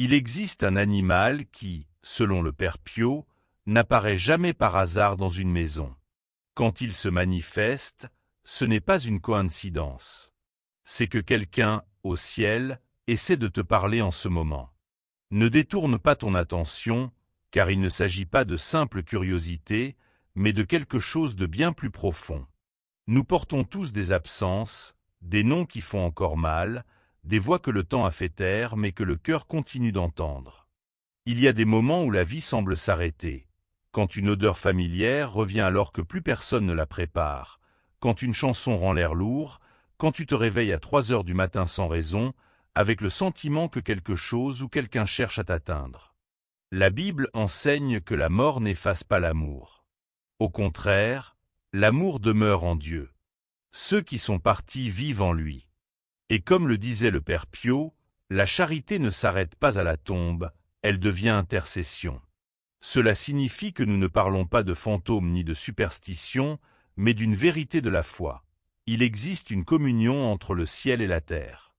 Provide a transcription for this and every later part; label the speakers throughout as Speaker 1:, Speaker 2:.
Speaker 1: Il existe un animal qui, selon le père Pio, n'apparaît jamais par hasard dans une maison. Quand il se manifeste, ce n'est pas une coïncidence. C'est que quelqu'un, au ciel, essaie de te parler en ce moment. Ne détourne pas ton attention, car il ne s'agit pas de simple curiosité, mais de quelque chose de bien plus profond. Nous portons tous des absences, des noms qui font encore mal, des voix que le temps a fait taire mais que le cœur continue d'entendre. Il y a des moments où la vie semble s'arrêter, quand une odeur familière revient alors que plus personne ne la prépare, quand une chanson rend l'air lourd, quand tu te réveilles à 3 heures du matin sans raison, avec le sentiment que quelque chose ou quelqu'un cherche à t'atteindre. La Bible enseigne que la mort n'efface pas l'amour. Au contraire, l'amour demeure en Dieu. Ceux qui sont partis vivent en lui. Et comme le disait le père Pio, la charité ne s'arrête pas à la tombe, elle devient intercession. Cela signifie que nous ne parlons pas de fantômes ni de superstitions, mais d'une vérité de la foi. Il existe une communion entre le ciel et la terre.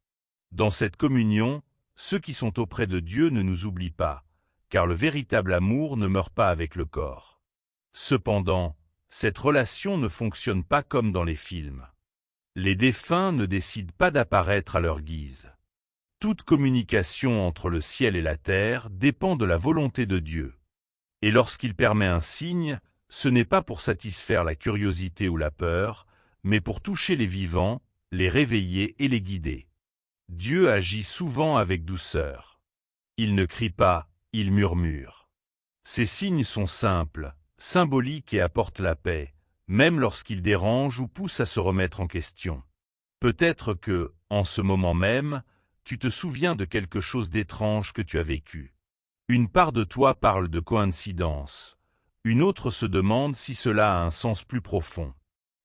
Speaker 1: Dans cette communion, ceux qui sont auprès de Dieu ne nous oublient pas, car le véritable amour ne meurt pas avec le corps. Cependant, cette relation ne fonctionne pas comme dans les films. Les défunts ne décident pas d'apparaître à leur guise. Toute communication entre le ciel et la terre dépend de la volonté de Dieu. Et lorsqu'il permet un signe, ce n'est pas pour satisfaire la curiosité ou la peur, mais pour toucher les vivants, les réveiller et les guider. Dieu agit souvent avec douceur. Il ne crie pas, il murmure. Ces signes sont simples, symboliques et apportent la paix, même lorsqu'ils dérangent ou poussent à se remettre en question. Peut-être que, en ce moment même, tu te souviens de quelque chose d'étrange que tu as vécu. Une part de toi parle de coïncidence, une autre se demande si cela a un sens plus profond.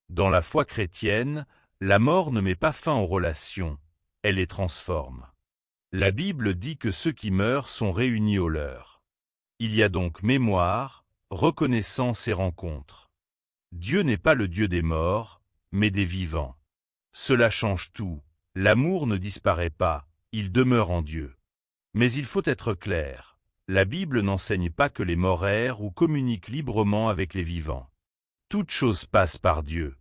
Speaker 1: Dans la foi chrétienne, la mort ne met pas fin aux relations, elle les transforme. La Bible dit que ceux qui meurent sont réunis aux leurs. Il y a donc mémoire, reconnaissance et rencontre. Dieu n'est pas le Dieu des morts, mais des vivants. Cela change tout, l'amour ne disparaît pas, il demeure en Dieu. Mais il faut être clair, la Bible n'enseigne pas que les morts errent ou communiquent librement avec les vivants. Toute chose passe par Dieu.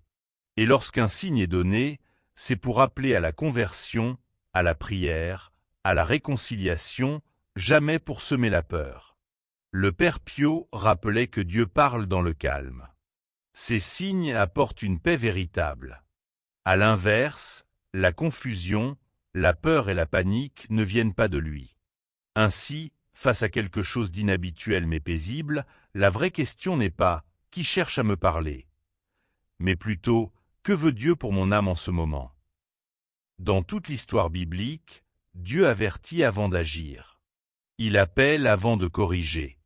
Speaker 1: Et lorsqu'un signe est donné, c'est pour appeler à la conversion, à la prière, à la réconciliation, jamais pour semer la peur. Le père Pio rappelait que Dieu parle dans le calme. Ces signes apportent une paix véritable. À l'inverse, la confusion, la peur et la panique ne viennent pas de lui. Ainsi, face à quelque chose d'inhabituel mais paisible, la vraie question n'est pas « qui cherche à me parler ?», mais plutôt « que veut Dieu pour mon âme en ce moment ?» Dans toute l'histoire biblique, Dieu avertit avant d'agir. Il appelle avant de corriger.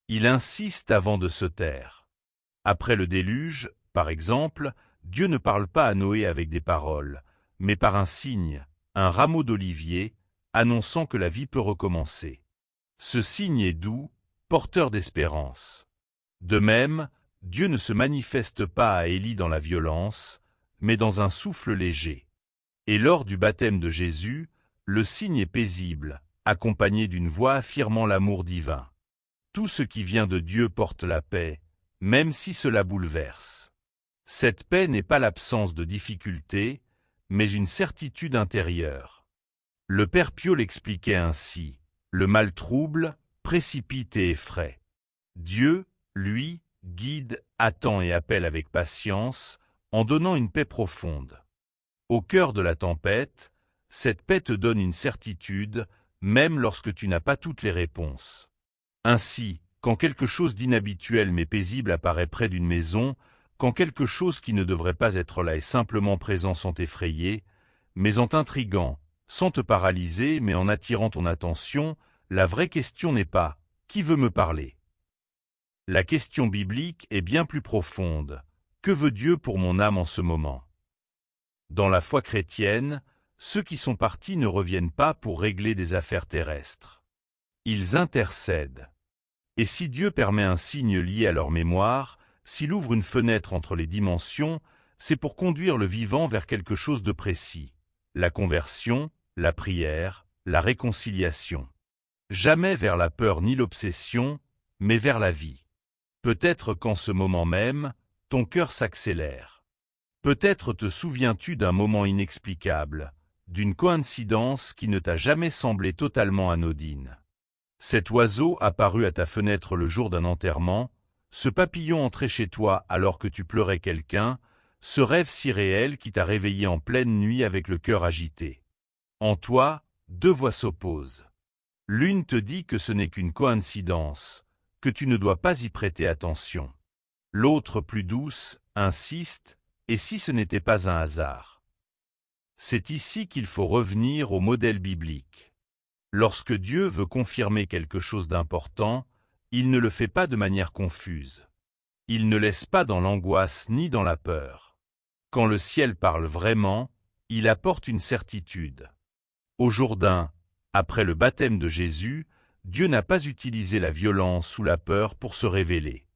Speaker 1: Il insiste avant de se taire. Après le déluge, par exemple, Dieu ne parle pas à Noé avec des paroles, mais par un signe, un rameau d'olivier, annonçant que la vie peut recommencer. Ce signe est doux, porteur d'espérance. De même, Dieu ne se manifeste pas à Élie dans la violence, mais dans un souffle léger. Et lors du baptême de Jésus, le signe est paisible, accompagné d'une voix affirmant l'amour divin. Tout ce qui vient de Dieu porte la paix, même si cela bouleverse. Cette paix n'est pas l'absence de difficultés, mais une certitude intérieure. Le père Pio l'expliquait ainsi, le mal trouble, précipite et effraie. Dieu, lui, guide, attend et appelle avec patience, en donnant une paix profonde. Au cœur de la tempête, cette paix te donne une certitude, même lorsque tu n'as pas toutes les réponses. Ainsi, quand quelque chose d'inhabituel mais paisible apparaît près d'une maison, quand quelque chose qui ne devrait pas être là est simplement présent sans t'effrayer, mais en t'intriguant, sans te paralyser mais en attirant ton attention, la vraie question n'est pas « qui veut me parler ?» La question biblique est bien plus profonde. Que veut Dieu pour mon âme en ce moment ? Dans la foi chrétienne, ceux qui sont partis ne reviennent pas pour régler des affaires terrestres. Ils intercèdent. Et si Dieu permet un signe lié à leur mémoire, s'il ouvre une fenêtre entre les dimensions, c'est pour conduire le vivant vers quelque chose de précis. La conversion, la prière, la réconciliation. jamais vers la peur ni l'obsession, mais vers la vie. Peut-être qu'en ce moment même, ton cœur s'accélère. Peut-être te souviens-tu d'un moment inexplicable, d'une coïncidence qui ne t'a jamais semblé totalement anodine. Cet oiseau apparut à ta fenêtre le jour d'un enterrement, ce papillon entré chez toi alors que tu pleurais quelqu'un, ce rêve si réel qui t'a réveillé en pleine nuit avec le cœur agité. En toi, deux voix s'opposent. L'une te dit que ce n'est qu'une coïncidence, que tu ne dois pas y prêter attention. L'autre, plus douce, insiste, et si ce n'était pas un hasard? C'est ici qu'il faut revenir au modèle biblique. Lorsque Dieu veut confirmer quelque chose d'important, il ne le fait pas de manière confuse. Il ne laisse pas dans l'angoisse ni dans la peur. Quand le ciel parle vraiment, il apporte une certitude. Au Jourdain, après le baptême de Jésus, Dieu n'a pas utilisé la violence ou la peur pour se révéler.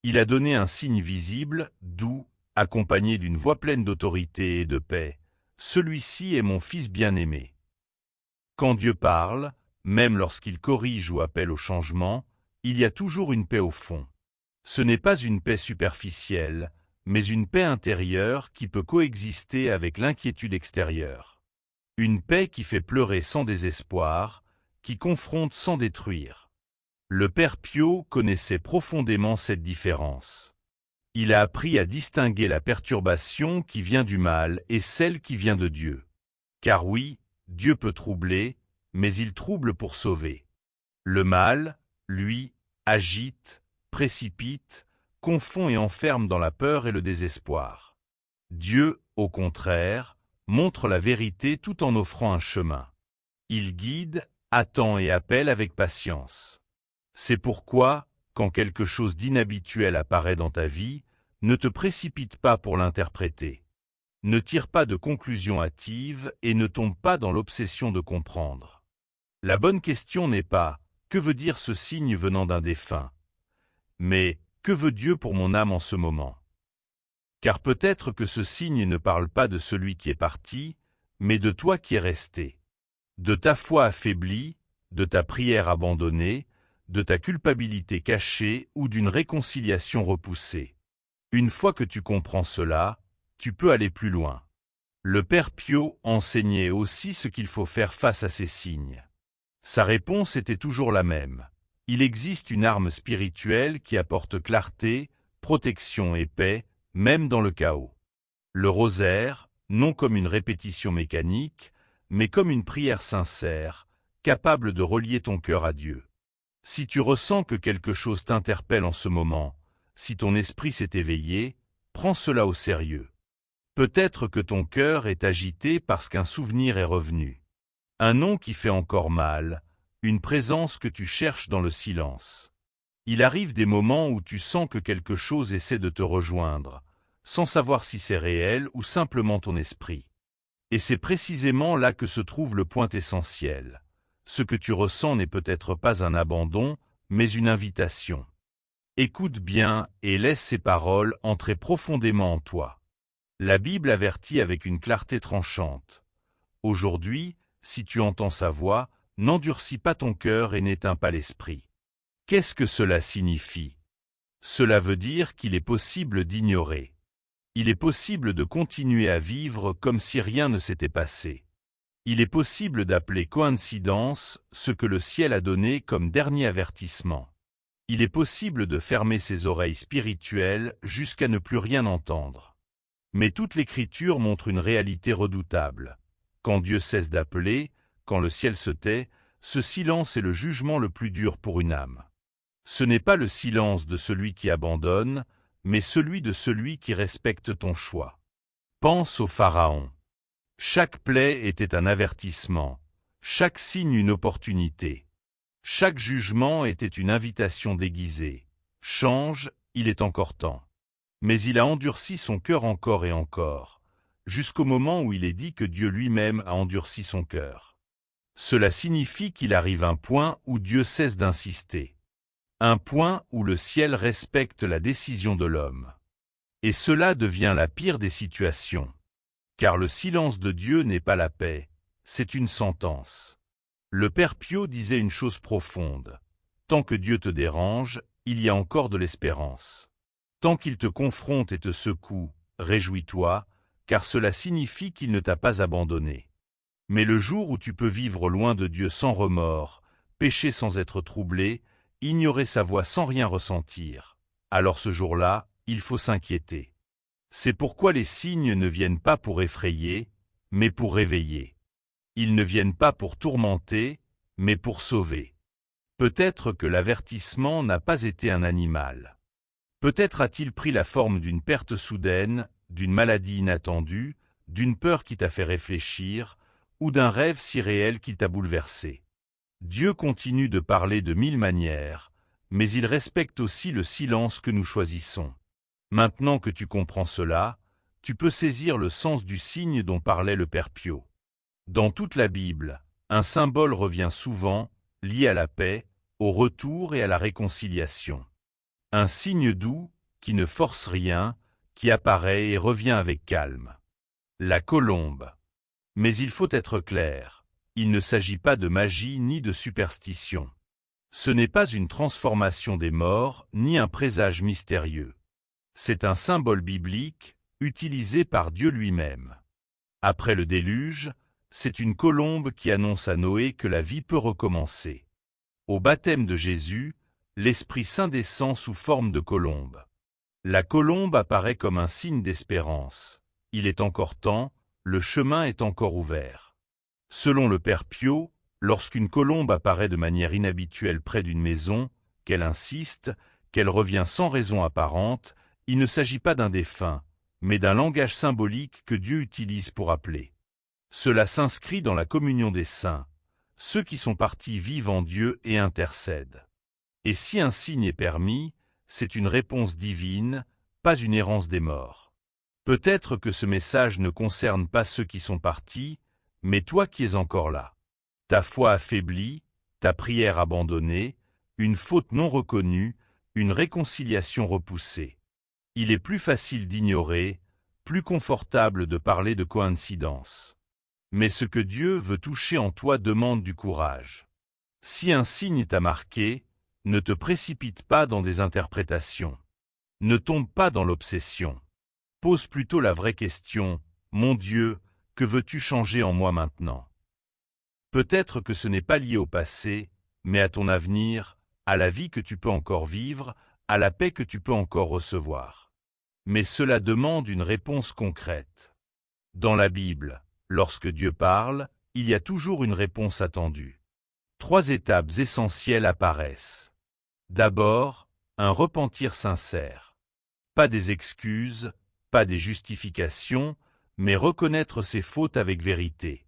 Speaker 1: Il a donné un signe visible, doux, accompagné d'une voix pleine d'autorité et de paix. Celui-ci est mon Fils bien-aimé. Quand Dieu parle, même lorsqu'il corrige ou appelle au changement, il y a toujours une paix au fond. Ce n'est pas une paix superficielle, mais une paix intérieure qui peut coexister avec l'inquiétude extérieure. Une paix qui fait pleurer sans désespoir, qui confronte sans détruire. Le Père Pio connaissait profondément cette différence. Il a appris à distinguer la perturbation qui vient du mal et celle qui vient de Dieu. Car oui, Dieu peut troubler, mais il trouble pour sauver. Le mal, lui, agite, précipite, confond et enferme dans la peur et le désespoir. Dieu, au contraire, montre la vérité tout en offrant un chemin. Il guide, attend et appelle avec patience. C'est pourquoi, quand quelque chose d'inhabituel apparaît dans ta vie, ne te précipite pas pour l'interpréter. Ne tire pas de conclusions hâtives et ne tombe pas dans l'obsession de comprendre. La bonne question n'est pas « que veut dire ce signe venant d'un défunt ?» mais « que veut Dieu pour mon âme en ce moment ?» Car peut-être que ce signe ne parle pas de celui qui est parti, mais de toi qui es resté. De ta foi affaiblie, de ta prière abandonnée, de ta culpabilité cachée ou d'une réconciliation repoussée. Une fois que tu comprends cela, tu peux aller plus loin. Le Père Pio enseignait aussi ce qu'il faut faire face à ces signes. Sa réponse était toujours la même. Il existe une arme spirituelle qui apporte clarté, protection et paix, même dans le chaos. Le rosaire, non comme une répétition mécanique, mais comme une prière sincère, capable de relier ton cœur à Dieu. Si tu ressens que quelque chose t'interpelle en ce moment, si ton esprit s'est éveillé, prends cela au sérieux. Peut-être que ton cœur est agité parce qu'un souvenir est revenu. Un nom qui fait encore mal, une présence que tu cherches dans le silence. Il arrive des moments où tu sens que quelque chose essaie de te rejoindre, sans savoir si c'est réel ou simplement ton esprit. Et c'est précisément là que se trouve le point essentiel. Ce que tu ressens n'est peut-être pas un abandon, mais une invitation. Écoute bien et laisse ces paroles entrer profondément en toi. La Bible avertit avec une clarté tranchante. Aujourd'hui, si tu entends sa voix, n'endurcis pas ton cœur et n'éteins pas l'esprit. Qu'est-ce que cela signifie? Cela veut dire qu'il est possible d'ignorer. Il est possible de continuer à vivre comme si rien ne s'était passé. Il est possible d'appeler coïncidence ce que le ciel a donné comme dernier avertissement. Il est possible de fermer ses oreilles spirituelles jusqu'à ne plus rien entendre. Mais toute l'Écriture montre une réalité redoutable. Quand Dieu cesse d'appeler, quand le ciel se tait, ce silence est le jugement le plus dur pour une âme. Ce n'est pas le silence de celui qui abandonne, mais celui de celui qui respecte ton choix. Pense au Pharaon. Chaque plaie était un avertissement, chaque signe une opportunité. Chaque jugement était une invitation déguisée. Change, il est encore temps. Mais il a endurci son cœur encore et encore, jusqu'au moment où il est dit que Dieu lui-même a endurci son cœur. Cela signifie qu'il arrive un point où Dieu cesse d'insister. Un point où le ciel respecte la décision de l'homme. Et cela devient la pire des situations. Car le silence de Dieu n'est pas la paix, c'est une sentence. Le Père Pio disait une chose profonde. Tant que Dieu te dérange, il y a encore de l'espérance. Tant qu'il te confronte et te secoue, réjouis-toi, car cela signifie qu'il ne t'a pas abandonné. Mais le jour où tu peux vivre loin de Dieu sans remords, pécher sans être troublé, ignorer sa voix sans rien ressentir, alors ce jour-là, il faut s'inquiéter. C'est pourquoi les signes ne viennent pas pour effrayer, mais pour réveiller. Ils ne viennent pas pour tourmenter, mais pour sauver. Peut-être que l'avertissement n'a pas été un animal. Peut-être a-t-il pris la forme d'une perte soudaine, d'une maladie inattendue, d'une peur qui t'a fait réfléchir, ou d'un rêve si réel qu'il t'a bouleversé. Dieu continue de parler de 1000 manières, mais il respecte aussi le silence que nous choisissons. Maintenant que tu comprends cela, tu peux saisir le sens du signe dont parlait le Père Pio. Dans toute la Bible, un symbole revient souvent, lié à la paix, au retour et à la réconciliation. Un signe doux, qui ne force rien, qui apparaît et revient avec calme. La colombe. Mais il faut être clair, il ne s'agit pas de magie ni de superstition. Ce n'est pas une transformation des morts, ni un présage mystérieux. C'est un symbole biblique, utilisé par Dieu lui-même. Après le déluge, c'est une colombe qui annonce à Noé que la vie peut recommencer. Au baptême de Jésus, l'Esprit Saint descend sous forme de colombe. La colombe apparaît comme un signe d'espérance. Il est encore temps, le chemin est encore ouvert. Selon le Père Pio, lorsqu'une colombe apparaît de manière inhabituelle près d'une maison, qu'elle insiste, qu'elle revient sans raison apparente, il ne s'agit pas d'un défunt, mais d'un langage symbolique que Dieu utilise pour appeler. Cela s'inscrit dans la communion des saints. Ceux qui sont partis vivent en Dieu et intercèdent. Et si un signe est permis, c'est une réponse divine, pas une errance des morts. Peut-être que ce message ne concerne pas ceux qui sont partis, mais toi qui es encore là. Ta foi affaiblie, ta prière abandonnée, une faute non reconnue, une réconciliation repoussée. Il est plus facile d'ignorer, plus confortable de parler de coïncidence. Mais ce que Dieu veut toucher en toi demande du courage. Si un signe t'a marqué, ne te précipite pas dans des interprétations. Ne tombe pas dans l'obsession. Pose plutôt la vraie question, « Mon Dieu, que veux-tu changer en moi maintenant ?» Peut-être que ce n'est pas lié au passé, mais à ton avenir, à la vie que tu peux encore vivre, à la paix que tu peux encore recevoir. Mais cela demande une réponse concrète. Dans la Bible, lorsque Dieu parle, il y a toujours une réponse attendue. 3 étapes essentielles apparaissent. D'abord, un repentir sincère. Pas des excuses, pas des justifications, mais reconnaître ses fautes avec vérité.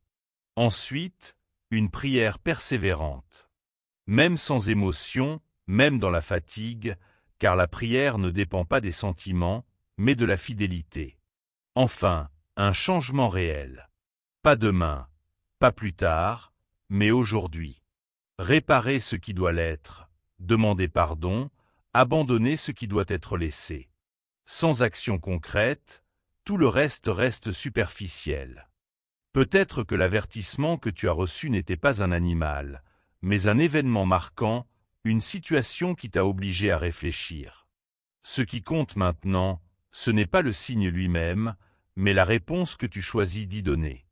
Speaker 1: Ensuite, une prière persévérante. Même sans émotion, même dans la fatigue, car la prière ne dépend pas des sentiments, mais de la fidélité. Enfin, un changement réel. Pas demain, pas plus tard, mais aujourd'hui. Réparer ce qui doit l'être, demander pardon, abandonner ce qui doit être laissé. Sans action concrète, tout le reste superficiel. Peut-être que l'avertissement que tu as reçu n'était pas un animal, mais un événement marquant, une situation qui t'a obligé à réfléchir. Ce qui compte maintenant, ce n'est pas le signe lui-même, mais la réponse que tu choisis d'y donner.